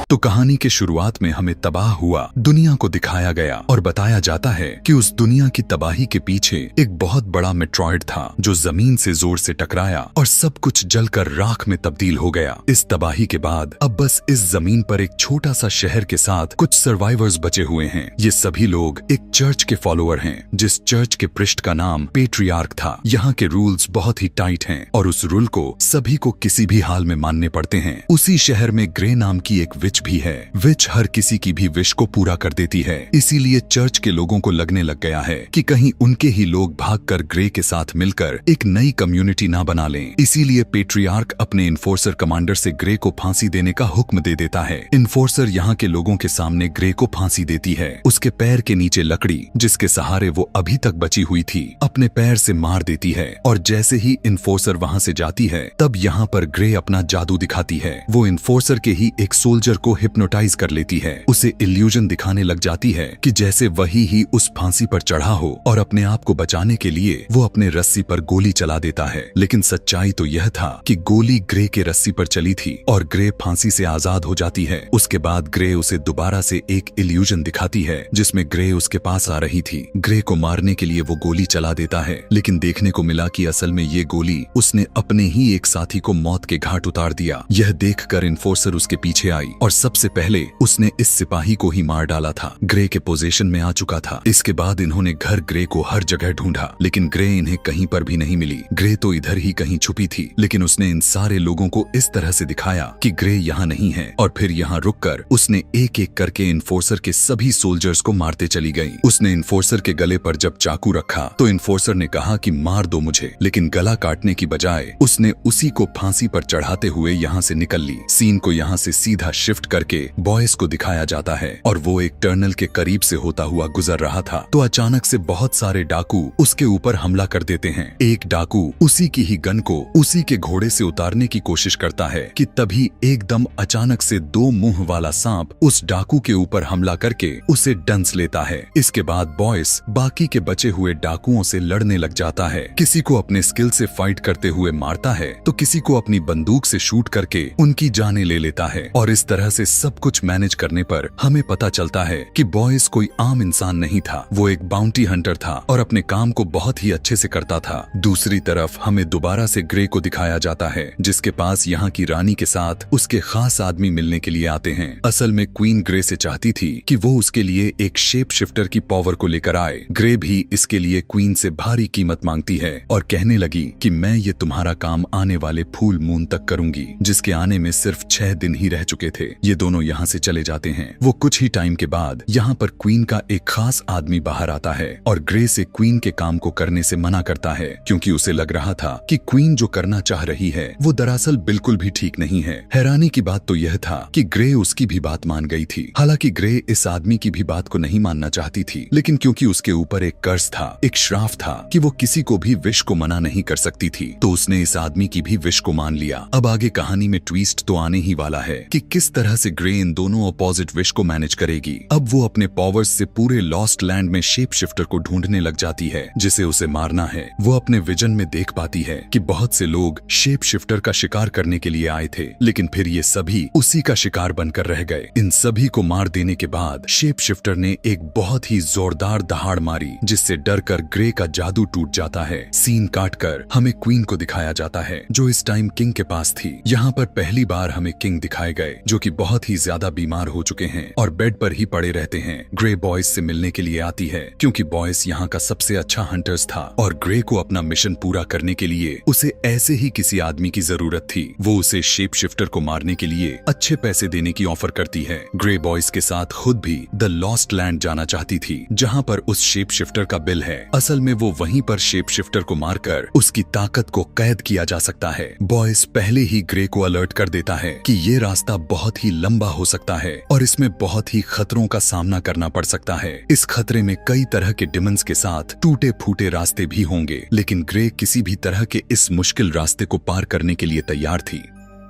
तो कहानी के शुरुआत में हमें तबाह हुआ दुनिया को दिखाया गया और बताया जाता है कि उस दुनिया की तबाही के पीछे एक बहुत बड़ा मेट्रॉइड था जो जमीन से जोर से टकराया और सब कुछ जलकर राख में तब्दील हो गया। इस तबाही के बाद अब बस इस जमीन पर एक छोटा सा शहर के साथ कुछ सर्वाइवर्स बचे हुए हैं। ये सभी लोग एक चर्च के फॉलोअर हैं, जिस चर्च के पृष्ठ का नाम पेट्रियार्क था। यहाँ के रूल्स बहुत ही टाइट हैं और उस रूल को सभी को किसी भी हाल में मानने पड़ते हैं। उसी शहर में ग्रे नाम की एक विच भी है। विच हर किसी की भी विश को पूरा कर देती है, इसीलिए चर्च के लोगों को लगने लग गया है कि कहीं उनके ही लोग भागकर ग्रे के साथ मिलकर एक नई कम्युनिटी ना बना लें। इसीलिए पेट्रियार्क अपने इन्फोर्सर कमांडर से ग्रे को फांसी देने का हुक्म दे देता है। इन्फोर्सर यहाँ के लोगों के सामने ग्रे को फांसी देती है। उसके पैर के नीचे लकड़ी जिसके सहारे वो अभी तक बची हुई थी अपने पैर से मार देती है और जैसे ही इन्फोर्सर वहाँ से जाती है तब यहाँ पर ग्रे अपना जादू दिखाती है। वो इन्फोर्सर के ही एक सोल्जर को हिप्नोटाइज कर लेती है। उसे इल्यूजन दिखाने लग जाती है कि जैसे वही ही उस फांसी पर चढ़ा हो और अपने आप को बचाने के लिए वो अपने रस्सी पर गोली चला देता है। लेकिन सच्चाई तो यह था कि गोली ग्रे के रस्सी पर चली थी और ग्रे फांसी से आजाद हो जाती है। उसके बाद ग्रे उसे दोबारा से एक इल्यूजन दिखाती है जिसमें ग्रे उसके पास आ रही थी। ग्रे को मारने के लिए वो गोली चला देता है, लेकिन देखने को मिला कि असल में ये गोली उसने अपने ही एक साथी को मौत के घाट उतार दिया। यह देखकर इन्फोर्सर उसके पीछे आई और सबसे पहले उसने इस सिपाही को ही मार डाला था। ग्रे के पोजीशन में आ चुका था। इसके बाद इन्होंने घर ग्रे को हर जगह ढूंढा, लेकिन ग्रे इन्हें कहीं पर भी नहीं मिली। ग्रे तो इधर ही कहीं छुपी थी, लेकिन उसने इन सारे लोगों को इस तरह से दिखाया कि ग्रे यहाँ नहीं है और फिर यहाँ रुककर उसने एक एक करके इन्फोर्सर के सभी सोल्जर्स को मारते चली गई। उसने इन्फोर्सर के गले पर जब चाकू रखा तो इन्फोर्सर ने कहा कि मार दो मुझे, लेकिन गला काटने की बजाय उसने उसी को फांसी पर चढ़ाते हुए यहाँ से निकल ली। सीन को यहाँ से सीधा शिफ्ट करके बॉयस को दिखाया जाता है और वो एक टर्नल के करीब से होता हुआ गुजर रहा था तो अचानक से बहुत सारे डाकू उसके ऊपर हमला कर देते हैं। एक डाकू उसी की ही गन को उसी के घोड़े से उतारने की कोशिश करता है कि तभी एकदम अचानक से दो मुंह वाला सांप उस डाकू के ऊपर हमला करके उसे डंस लेता है। इसके बाद बॉयस बाकी के बचे हुए डाकुओं से लड़ने लग जाता है। किसी को अपने स्किल से फाइट करते हुए मारता है तो किसी को अपनी बंदूक से शूट करके उनकी जानें ले लेता है। और इस तरह से सब कुछ मैनेज करने पर हमें पता चलता है कि बॉयस कोई आम इंसान नहीं था, वो एक बाउंटी हंटर था और अपने काम को बहुत ही अच्छे से करता था। दूसरी तरफ हमें दोबारा से ग्रे को दिखाया जाता है जिसके पास यहाँ की रानी के साथ उसके खास आदमी मिलने के लिए आते हैं। असल में क्वीन ग्रे से चाहती थी कि वो उसके लिए एक शेप शिफ्टर की पावर को लेकर आए। ग्रे भी इसके लिए क्वीन से भारी कीमत मांगती है और कहने लगी कि मैं ये तुम्हारा काम आने वाले फुल मून तक करूंगी, जिसके आने में सिर्फ 6 दिन ही रह चुके थे। ये दोनों यहाँ से चले जाते हैं। वो कुछ ही टाइम के बाद यहाँ पर क्वीन का एक खास आदमी बाहर आता है और ग्रे से क्वीन के काम को करने से मना करता है क्योंकि उसे लग रहा था कि क्वीन जो करना चाह रही है वो दरअसल बिल्कुल भी ठीक नहीं है। हैरानी की बात तो यह था कि ग्रे उसकी भी बात मान गई थी। हालांकि ग्रे इस आदमी की भी बात को नहीं मानना चाहती थी, लेकिन क्योंकि उसके ऊपर एक कर्ज था, एक श्राप था कि वो किसी को भी विश को मना नहीं कर सकती थी, तो उसने इस आदमी की भी विश को मान लिया। अब आगे कहानी में ट्विस्ट तो आने ही वाला है कि किस तरह से ग्रे इन दोनों अपोजिट विश को मैनेज करेगी। अब वो अपने पावर्स से पूरे लॉस्ट लैंड में शेप शिफ्टर को ढूंढने लग जाती है जिसे उसे मारना है। वो अपने विजन में देख पाती है कि बहुत से लोग शेप शिफ्टर का शिकार करने के लिए आए थे, लेकिन फिर ये सभी उसी का शिकार बनकर रह गए। इन सभी को मार देने के बाद शेप शिफ्टर ने एक बहुत ही जोरदार दहाड़ मारी जिससे डरकर ग्रे का जादू टूट जाता है। सीन काटकर हमें क्वीन को दिखाया जाता है जो इस टाइम किंग के पास थी। यहाँ पर पहली बार हमें किंग दिखाए गए जो कि बहुत ही ज्यादा बीमार हो चुके हैं और बेड पर ही पड़े रहते हैं। ग्रे बॉयस से मिलने के लिए आती है क्योंकि बॉयस यहाँ का सबसे अच्छा हंटर्स था और ग्रे को अपना मिशन पूरा करने के लिए उसे ऐसे ही किसी आदमी की जरूरत थी। वो उसे शेप शिफ्टर को मारने के लिए अच्छे पैसे देने की ऑफर करती है। ग्रे बॉयस के साथ खुद भी द लॉस्ट लैंड जाना चाहती थी जहाँ पर उस शेप शिफ्टर का बिल है। असल में वो वहीं पर शेप शिफ्टर को मारकर उसकी ताकत को कैद किया जा सकता है। बॉयस पहले ही ग्रे को अलर्ट कर देता है कि ये रास्ता बहुत ही लंबा हो सकता है और इसमें बहुत ही खतरों का सामना करना पड़ सकता है। इस खतरे में कई तरह के डिमंस के साथ टूटे फूटे रास्ते भी होंगे, लेकिन ग्रे किसी भी तरह के इस मुश्किल रास्ते को पार करने के लिए तैयार थी।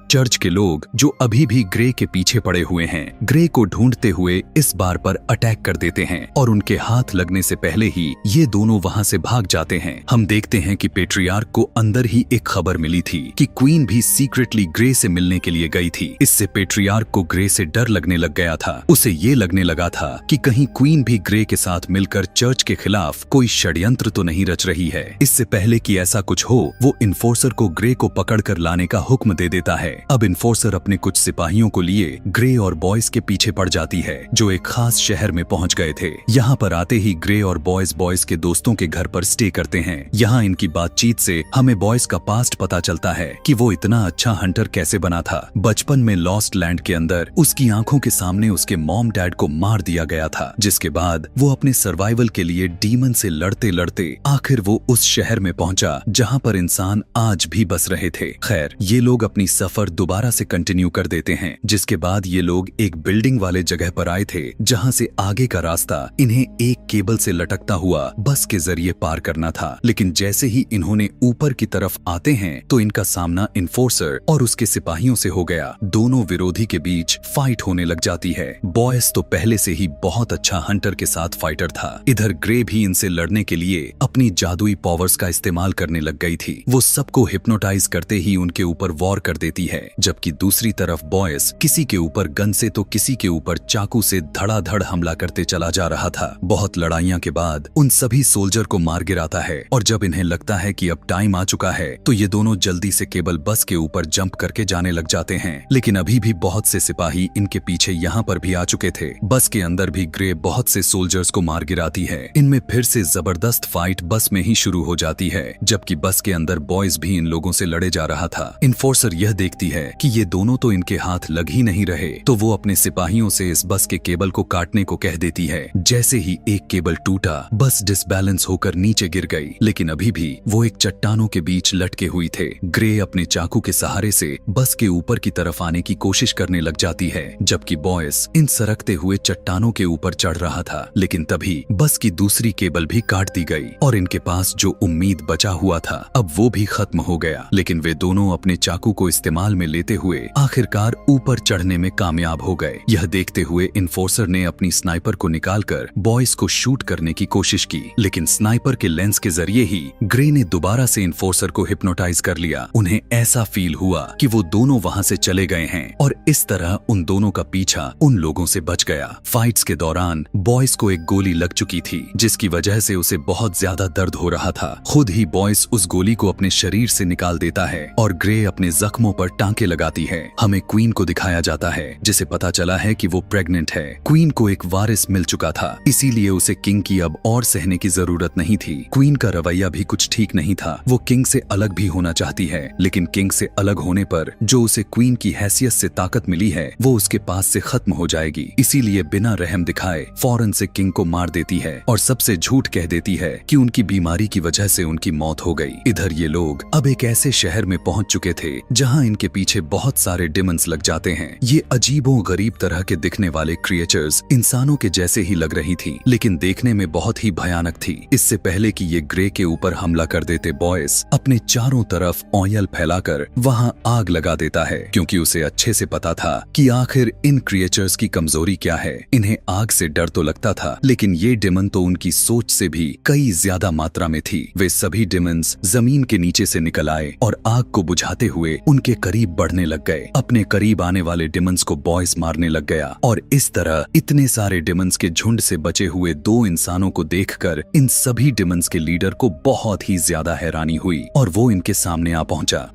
चर्च के लोग जो अभी भी ग्रे के पीछे पड़े हुए हैं, ग्रे को ढूंढते हुए इस बार पर अटैक कर देते हैं और उनके हाथ लगने से पहले ही ये दोनों वहां से भाग जाते हैं। हम देखते हैं कि पेट्रियार्क को अंदर ही एक खबर मिली थी कि क्वीन भी सीक्रेटली ग्रे से मिलने के लिए गई थी। इससे पेट्रियार्क को ग्रे से डर लगने लग गया था। उसे ये लगने लगा था कि कहीं क्वीन भी ग्रे के साथ मिलकर चर्च के खिलाफ कोई षड्यंत्र तो नहीं रच रही है। इससे पहले कि ऐसा कुछ हो, वो इन्फोर्सर को ग्रे को पकड़ कर लाने का हुक्म दे देता है। अब इन्फोर्सर अपने कुछ सिपाहियों को लिए ग्रे और बॉयज के पीछे पड़ जाती है, जो एक खास शहर में पहुंच गए थे। यहाँ पर आते ही ग्रे और बॉयज के दोस्तों के घर पर स्टे करते हैं। यहाँ इनकी बातचीत से हमें बॉयज का पास्ट पता चलता है कि वो इतना अच्छा हंटर कैसे बना था। बचपन में लॉस्ट लैंड के अंदर उसकी आंखों के सामने उसके मॉम डैड को मार दिया गया था, जिसके बाद वो अपने सर्वाइवल के लिए डीमन से लड़ते लड़ते आखिर वो उस शहर में पहुंचा जहाँ पर इंसान आज भी बस रहे थे। खैर, ये लोग अपनी सफर दोबारा से कंटिन्यू कर देते हैं, जिसके बाद ये लोग एक बिल्डिंग वाले जगह पर आए थे जहाँ से आगे का रास्ता इन्हें एक केबल से लटकता हुआ बस के जरिए पार करना था। लेकिन जैसे ही इन्होंने ऊपर की तरफ आते हैं तो इनका सामना इन्फोर्सर और उसके सिपाहियों से हो गया। दोनों विरोधी के बीच फाइट होने लग जाती है। बॉयस तो पहले से ही बहुत अच्छा हंटर के साथ फाइटर था। इधर ग्रे भी इनसे लड़ने के लिए अपनी जादुई पावर्स का इस्तेमाल करने लग गई थी। वो सबको हिप्नोटाइज करते ही उनके ऊपर वॉर कर देती है, जबकि दूसरी तरफ बॉयस किसी के ऊपर गन से तो किसी के ऊपर चाकू से धड़ाधड़ हमला करते चला जा रहा था। बहुत लड़ाइयां के बाद उन सभी सोल्जर को मार गिराता है और जब इन्हें लगता है कि अब टाइम आ चुका है तो ये दोनों जल्दी से केबल बस के ऊपर जंप करके जाने लग जाते हैं। लेकिन अभी भी बहुत से सिपाही इनके पीछे यहाँ पर भी आ चुके थे। बस के अंदर भी ग्रे बहुत से सोल्जर्स को मार गिराती है। इनमें फिर से जबरदस्त फाइट बस में ही शुरू हो जाती है, जबकि बस के अंदर बॉयज भी इन लोगों से लड़े जा रहा था। इन्फोर्सर यह देखती है कि ये दोनों तो इनके हाथ लग ही नहीं रहे, तो वो अपने सिपाहियों से इस बस के केबल को काटने को कह देती है। जैसे ही एक केबल टूटा, बस डिसबैलेंस होकर नीचे गिर गई, लेकिन अभी भी वो एक चट्टानों के बीच लटके हुई थे। ग्रे अपने चाकू के सहारे से बस के ऊपर की तरफ आने की कोशिश करने लग जाती है, जबकि बॉयस इन सरकते हुए चट्टानों के ऊपर चढ़ रहा था। लेकिन तभी बस की दूसरी केबल भी काट दी गई और इनके पास जो उम्मीद बचा हुआ था अब वो भी खत्म हो गया। लेकिन वे दोनों अपने चाकू को इस्तेमाल में लेते हुए आखिरकार ऊपर चढ़ने में कामयाब हो गए। यह देखते हुए इन्फोर्सर ने अपनी स्नाइपर को निकालकर बॉयज को शूट करने की कोशिश की, लेकिन स्नाइपर के लेंस के जरिए ही ग्रे ने दोबारा से इन्फोर्सर को हिप्नोटाइज कर लिया। उन्हें ऐसा फील हुआ कि वो दोनों वहां से चले गए हैं और इस तरह उन दोनों का पीछा उन लोगों से बच गया। फाइट्स के दौरान बॉयज को एक गोली लग चुकी थी, जिसकी वजह से उसे बहुत ज्यादा दर्द हो रहा था। खुद ही बॉयज उस गोली को अपने शरीर से निकाल देता है और ग्रे अपने जख्मों पर टांके लगाती है। हमें क्वीन को दिखाया जाता है, जिसे पता चला है कि वो प्रेग्नेंट है। क्वीन को एक वारिस मिल चुका था, इसीलिए उसे किंग की अब और सहने की जरूरत नहीं थी। क्वीन का रवैया भी कुछ ठीक नहीं था। वो किंग से अलग भी होना चाहती है, लेकिन किंग से अलग होने पर जो उसे क्वीन की हैसियत से ताकत मिली है वो उसके पास से खत्म हो जाएगी। इसीलिए बिना रहम दिखाए फौरन से किंग को मार देती है और सबसे झूठ कह देती है कि उनकी बीमारी की वजह से उनकी मौत हो गई। इधर ये लोग अब एक ऐसे शहर में पहुंच चुके थे जहां इनके पीछे बहुत सारे डिमंस लग जाते हैं। ये अजीबो गरीब तरह के दिखने वाले क्रिएचर्स इंसानों के जैसे ही लग रही थी, लेकिन देखने में बहुत ही भयानक थी। इससे पहले कि ये ग्रे के ऊपर हमला कर देते, बॉयस अपने चारों तरफ ऑयल फैलाकर वहां आग लगा देता है, क्योंकि उसे अच्छे से पता था कि आखिर इन क्रिएचर्स की कमजोरी क्या है। इन्हें आग से डर तो लगता था, लेकिन ये डिमन तो उनकी सोच से भी कई ज्यादा मात्रा में थी। वे सभी डिमंस जमीन के नीचे से निकल आए और आग को बुझाते हुए उनके करीब बढ़ने लग गए। अपने करीब आने वाले डिमंस को बॉयस मारने लग गया और इस तरह इतने सारे डिमंस के झुंड से बचे हुए दो इंसानों को देखकर इन सभी डिमंस के लीडर को बहुत ही ज्यादा हैरानी हुई और वो इनके सामने आ पहुंचा।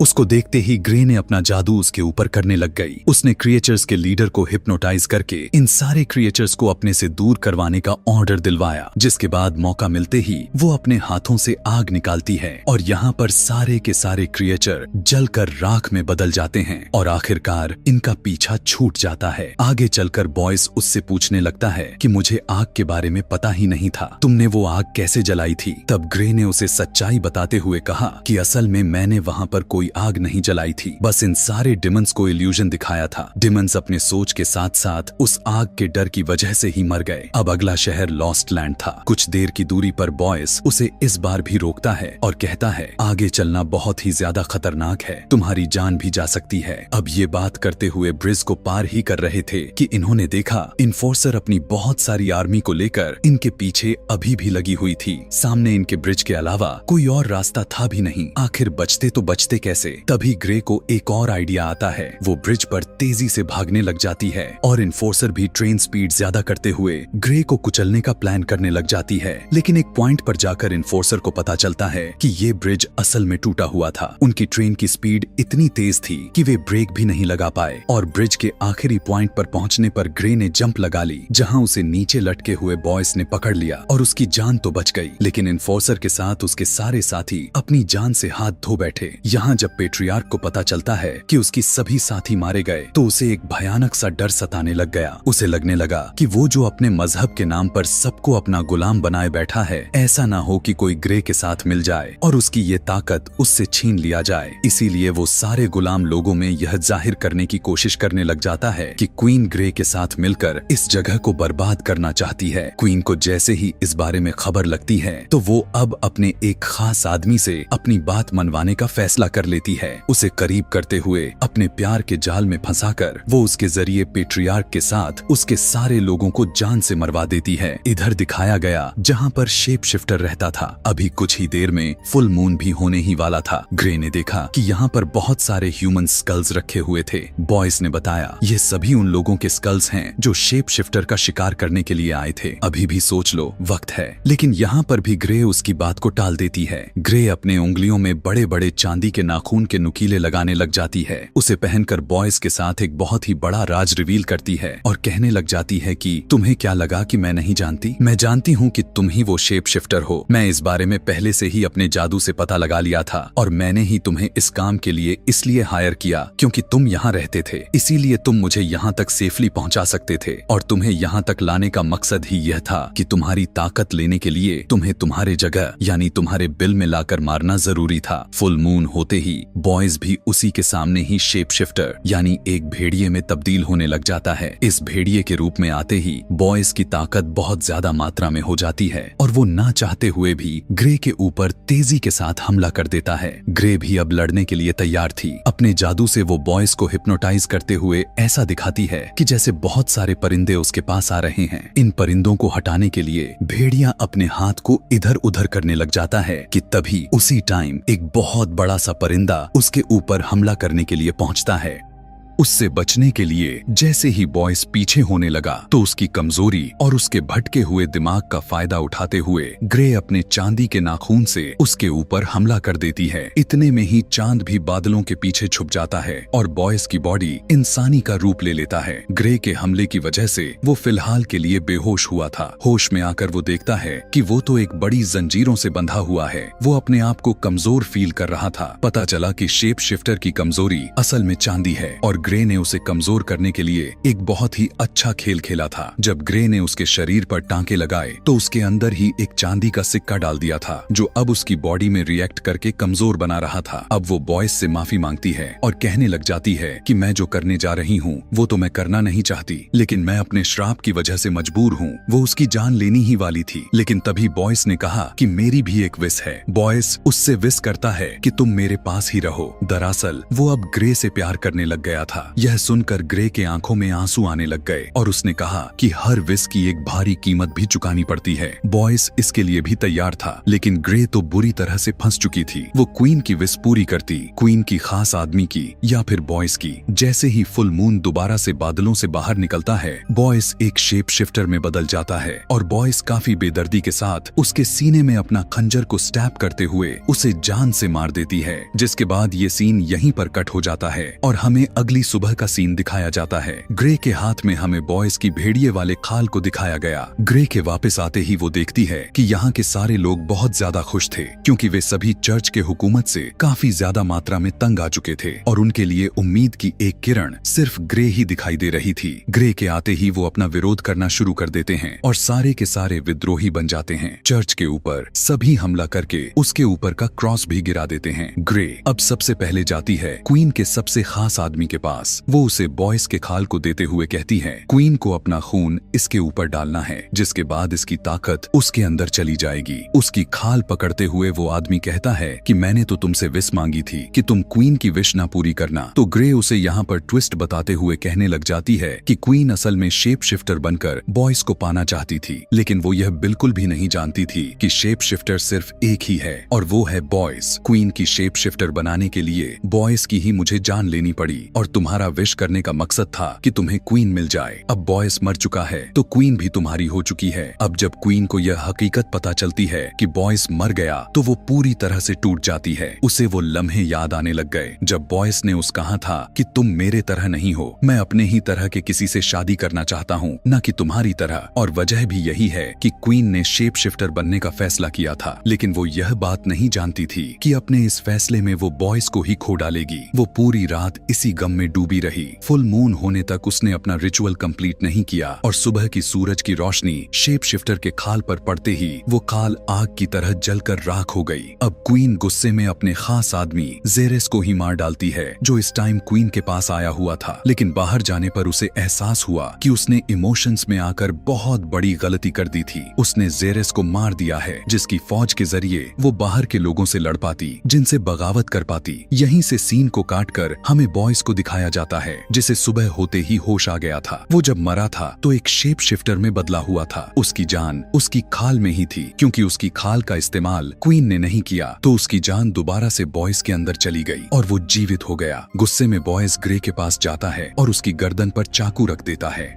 उसको देखते ही ग्रे ने अपना जादू उसके ऊपर करने लग गई। उसने क्रिएचर्स के लीडर को हिप्नोटाइज करके इन सारे क्रिएचर्स को अपने से दूर करवाने का ऑर्डर दिलवाया, जिसके बाद मौका मिलते ही वो अपने हाथों से आग निकालती है और यहाँ पर सारे के सारे क्रिएचर जलकर राख में बदल जाते हैं और आखिरकार इनका पीछा छूट जाता है। आगे चलकर बॉयस उससे पूछने लगता है कि मुझे आग के बारे में पता ही नहीं था, तुमने वो आग कैसे जलाई थी? तब ग्रे ने उसे सच्चाई बताते हुए कहा कि असल में मैंने वहाँ पर कोई आग नहीं जलाई थी, बस इन सारे डिमंस को इल्यूजन दिखाया था। डिमंस अपने सोच के साथ साथ उस आग के डर की वजह से ही मर गए। अब अगला शहर लॉस्ट लैंड था। कुछ देर की दूरी पर बॉयस उसे इस बार भी रोकता है और कहता है, आगे चलना बहुत ही ज्यादा खतरनाक है, तुम्हारी जान भी जा सकती है। अब ये बात करते हुए ब्रिज को पार ही कर रहे थे कि इन्होंने देखा इन्फोर्सर अपनी बहुत सारी आर्मी को लेकर इनके पीछे अभी भी लगी हुई थी। सामने इनके ब्रिज के अलावा कोई और रास्ता था भी नहीं। आखिर बचते तो बचते कैसे? तभी ग्रे को एक और आइडिया आता है। वो ब्रिज पर तेजी से भागने लग जाती है और इन्फोर्सर भी ट्रेन स्पीड ज्यादा करते हुए ग्रे को कुचलने का प्लान करने लग जाती है। लेकिन एक पॉइंट पर जाकर इन्फोर्सर को पता चलता है कि ये ब्रिज असल में टूटा हुआ था। उनकी ट्रेन की स्पीड इतनी तेज थी कि वे ब्रेक भी नहीं लगा पाए और ब्रिज के आखिरी पॉइंट पर पहुंचने पर ग्रे ने जंप लगा ली, जहां उसे नीचे लटके हुए बॉयस ने पकड़ लिया और उसकी जान तो बच गई, लेकिन इन्फोर्सर के साथ उसके सारे साथी अपनी जान से हाथ धो बैठे। यहाँ जब पेट्रियार्क को पता चलता है कि उसकी सभी साथी मारे गए तो उसे एक भयानक सा डर सताने लग गया। उसे लगने लगा कि वो जो अपने मजहब के नाम पर सबको अपना गुलाम बनाए बैठा है, ऐसा ना हो कि कोई ग्रे के साथ मिल जाए और उसकी ये ताकत उससे छीन लिया जाए। इसीलिए वो सारे गुलाम लोगों में यह जाहिर करने की कोशिश करने लग जाता है कि क्वीन ग्रे के साथ मिलकर इस जगह को बर्बाद करना चाहती है। क्वीन को जैसे ही इस बारे में खबर लगती है तो वो अब अपने एक खास आदमी से अपनी बात मनवाने का फैसला कर लेती है। उसे करीब करते हुए अपने प्यार के जाल में फंसाकर वो उसके जरिए पेट्रियार्क के साथ उसके सारे लोगों को जान से मरवा देती है। इधर दिखाया गया जहाँ पर शेप शिफ्टर रहता था। अभी कुछ ही देर में फुल मून भी होने ही वाला था। ग्रे ने देखा कि यहाँ पर बहुत सारे ह्यूमन स्कल्स रखे हुए थे। बॉयस ने बताया ये सभी उन लोगों के स्कल्स हैं जो शेप शिफ्टर का शिकार करने के लिए आए थे। अभी भी सोच लो, वक्त है। लेकिन यहाँ पर भी ग्रे उसकी बात को टाल देती है। ग्रे अपने उंगलियों में बड़े बड़े चांदी के नाखून के नुकीले लगाने लग जाती है। उसे पहनकर बॉयस के साथ एक बहुत ही बड़ा राज रिवील करती है और कहने लग जाती है कि तुम्हें क्या लगा कि मैं नहीं जानती? मैं जानती हूँ कि तुम ही वो शेप शिफ्टर हो। मैं इस बारे में पहले से ही अपने जादू से पता लगा लिया था और मैंने ही तुम्हें इस काम के लिए इसलिए हायर किया क्योंकि तुम यहाँ रहते थे, इसीलिए तुम मुझे यहाँ तक सेफली पहुँचा सकते थे और तुम्हें यहाँ तक लाने का मकसद ही यह था कि तुम्हारी ताकत लेने के लिए तुम्हें तुम्हारे जगह यानी तुम्हारे बिल में लाकर मारना जरूरी था। फुल मून होते ही बॉयज भी उसी के सामने ही शेप शिफ्टर यानी एक भेड़िए में तब्दील होने लग जाता है। इस भेड़िए के रूप में आते ही बॉयज की ताकत बहुत ज्यादा मात्रा में हो जाती है और वो ना चाहते हुए भी ग्रे के ऊपर तेजी के साथ हमला कर देता है। ग्रे भी अब लड़ने के लिए तैयार थी। अपने जादू से वो बॉयज को हिप्नोटाइज करते हुए ऐसा दिखाती है कि जैसे बहुत सारे परिंदे उसके पास आ रहे हैं। इन परिंदों को हटाने के लिए भेड़िया अपने हाथ को इधर उधर करने लग जाता है कि तभी उसी टाइम एक बहुत बड़ा सा परिंदा उसके ऊपर हमला करने के लिए पहुंचता है। उससे बचने के लिए जैसे ही बॉयस पीछे होने लगा तो उसकी कमजोरी और उसके भटके हुए दिमाग का फायदा उठाते हुए ग्रे अपने चांदी के नाखून से उसके ऊपर हमला कर देती है। इतने में ही चांद भी बादलों के पीछे छुप जाता है और बॉयस की बॉडी इंसानी का रूप ले लेता है। ग्रे के हमले की वजह से वो फिलहाल के लिए बेहोश हुआ था। होश में आकर वो देखता है कि वो तो एक बड़ी जंजीरों से बंधा हुआ है। वो अपने आप को कमजोर फील कर रहा था। पता चला कि शेप शिफ्टर की कमजोरी असल में चांदी है और ग्रे ने उसे कमजोर करने के लिए एक बहुत ही अच्छा खेल खेला था। जब ग्रे ने उसके शरीर पर टांके लगाए तो उसके अंदर ही एक चांदी का सिक्का डाल दिया था जो अब उसकी बॉडी में रिएक्ट करके कमजोर बना रहा था। अब वो बॉयस से माफी मांगती है और कहने लग जाती है कि मैं जो करने जा रही हूँ वो तो मैं करना नहीं चाहती, लेकिन मैं अपने श्राप की वजह से मजबूर हूँ। वो उसकी जान लेनी ही वाली थी, लेकिन तभी बॉयस ने कहा कि मेरी भी एक विश है। बॉयस उससे विश करता है कि तुम मेरे पास ही रहो। दरअसल वो अब ग्रे से प्यार करने लग गया था। यह सुनकर ग्रे के आंखों में आंसू आने लग गए और उसने कहा कि हर विश की एक भारी कीमत भी चुकानी पड़ती है। बॉयस इसके लिए भी तैयार था, लेकिन ग्रे तो बुरी तरह से फंस चुकी थी। वो क्वीन की विश पूरी करती, क्वीन की खास आदमी की या फिर बॉयस की। जैसे ही फुल मून दोबारा से बादलों से बाहर निकलता है, बॉयस एक शेप शिफ्टर में बदल जाता है और बॉयस काफी बेदर्दी के साथ उसके सीने में अपना खंजर को स्टैब करते हुए उसे जान से मार देती है। जिसके बाद ये सीन यहीं पर कट हो जाता है और हमें अगली सुबह का सीन दिखाया जाता है। ग्रे के हाथ में हमें बॉयज की भेड़िए वाले खाल को दिखाया गया। ग्रे के वापस आते ही वो देखती है कि यहाँ के सारे लोग बहुत ज्यादा खुश थे, क्योंकि वे सभी चर्च के हुकूमत से काफी ज्यादा मात्रा में तंग आ चुके थे और उनके लिए उम्मीद की एक किरण सिर्फ ग्रे ही दिखाई दे रही थी। ग्रे के आते ही वो अपना विरोध करना शुरू कर देते हैं और सारे के सारे विद्रोही बन जाते हैं। चर्च के ऊपर सभी हमला करके उसके ऊपर का क्रॉस भी गिरा देते हैं। ग्रे अब सबसे पहले जाती है क्वीन के सबसे खास आदमी के पास। वो उसे बॉयज के खाल को देते हुए कहती है क्वीन को अपना खून इसके ऊपर डालना है, जिसके बाद इसकी ताकत उसके अंदर चली जाएगी। उसकी खाल पकड़ते हुए वो आदमी कहता है कि मैंने तो तुमसे विश मांगी थी कि तुम क्वीन की विश ना पूरी करना। तो ग्रे उसे यहाँ पर ट्विस्ट बताते हुए कहने लग जाती है कि क्वीन असल में शेप शिफ्टर बनकर बॉयज को पाना चाहती थी, लेकिन वो यह बिल्कुल भी नहीं जानती थी कि शेप शिफ्टर सिर्फ एक ही है और वो है बॉयज। क्वीन की शेप शिफ्टर बनाने के लिए बॉयज की ही मुझे जान लेनी पड़ी और तुम्हारा विश करने का मकसद था कि तुम्हें क्वीन मिल जाए। अब बॉयज मर चुका है तो क्वीन भी तुम्हारी हो चुकी है। अब जब क्वीन को यह हकीकत पता चलती है कि बॉयज मर गया तो वो पूरी तरह से टूट जाती है। उसे वो लम्हे याद आने लग गए जब बॉयज ने उस कहा था कि तुम मेरे तरह नहीं हो, मैं अपने ही तरह के किसी से शादी करना चाहता हूँ, न कि तुम्हारी तरह। और वजह भी यही है कि क्वीन ने शेप शिफ्टर बनने का फैसला किया था, लेकिन वो यह बात नहीं जानती थी कि अपने इस फैसले में वो बॉयज को ही खो डालेगी। वो पूरी रात इसी गम में डूबी रही। फुल मून होने तक उसने अपना रिचुअल कंप्लीट नहीं किया और सुबह की सूरज की रोशनी शेप शिफ्टर के खाल पर पड़ते ही वो खाल आग की तरह जलकर राख हो गई। अब क्वीन गुस्से में अपने खास आदमी जेरेस को ही मार डालती है, जो इस टाइम क्वीन के पास आया हुआ था। लेकिन बाहर जाने पर उसे एहसास हुआ कि उसने इमोशंस में आकर बहुत बड़ी गलती कर दी थी। उसने जेरेस को मार दिया है, जिसकी फौज के जरिए वो बाहर के लोगों से लड़ पाती, जिनसे बगावत कर पाती। यहीं से सीन को काटकर हमें बॉयज को दिखाया जाता है, जिसे सुबह होते ही होश आ गया था। वो जब मरा था तो एक शेप शिफ्टर में बदला हुआ था। उसकी जान उसकी खाल में ही थी, क्योंकि उसकी खाल का इस्तेमाल क्वीन ने नहीं किया तो उसकी जान दोबारा से बॉयज के अंदर चली गई और वो जीवित हो गया। गुस्से में बॉयज ग्रे के पास जाता है और उसकी गर्दन पर चाकू रख देता है।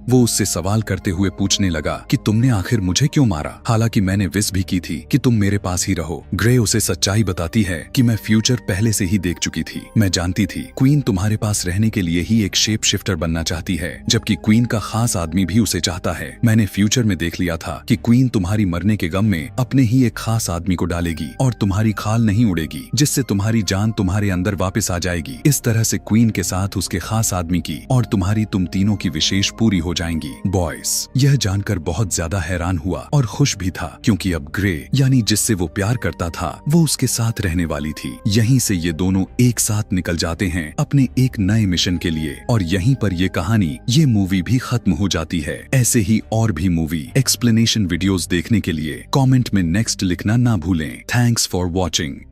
वो उससे सवाल करते हुए पूछने लगा कि तुमने आखिर मुझे क्यों मारा, हालांकि मैंने विश भी की थी कि तुम मेरे पास ही रहो। ग्रे उसे सच्चाई बताती है कि मैं फ्यूचर पहले से ही देख चुकी थी। मैं जानती थी क्वीन तुम्हारे पास रहने के लिए ही एक शेप शिफ्टर बनना चाहती है, जबकि क्वीन का खास आदमी भी उसे चाहता है। मैंने फ्यूचर में देख लिया था कि क्वीन तुम्हारी मरने के गम में अपने ही एक खास आदमी को डालेगी और तुम्हारी खाल नहीं उड़ेगी, जिससे तुम्हारी जान तुम्हारे अंदर वापस आ जाएगी। इस तरह से क्वीन के साथ उसके खास आदमी की और तुम्हारी तुम तीनों की विशेष पूरी हो जाएंगी। बॉयज यह जानकर बहुत ज्यादा हैरान हुआ और खुश भी था, क्योंकि अब ग्रे यानी जिससे वो प्यार करता था वो उसके साथ रहने वाली थी। यहीं से ये दोनों एक साथ निकल जाते हैं अपने एक नए मिशन के लिए और यहीं पर ये कहानी, ये मूवी भी खत्म हो जाती है। ऐसे ही और भी मूवी एक्सप्लेनेशन वीडियोस देखने के लिए कमेंट में नेक्स्ट लिखना ना भूलें। Thanks for watching.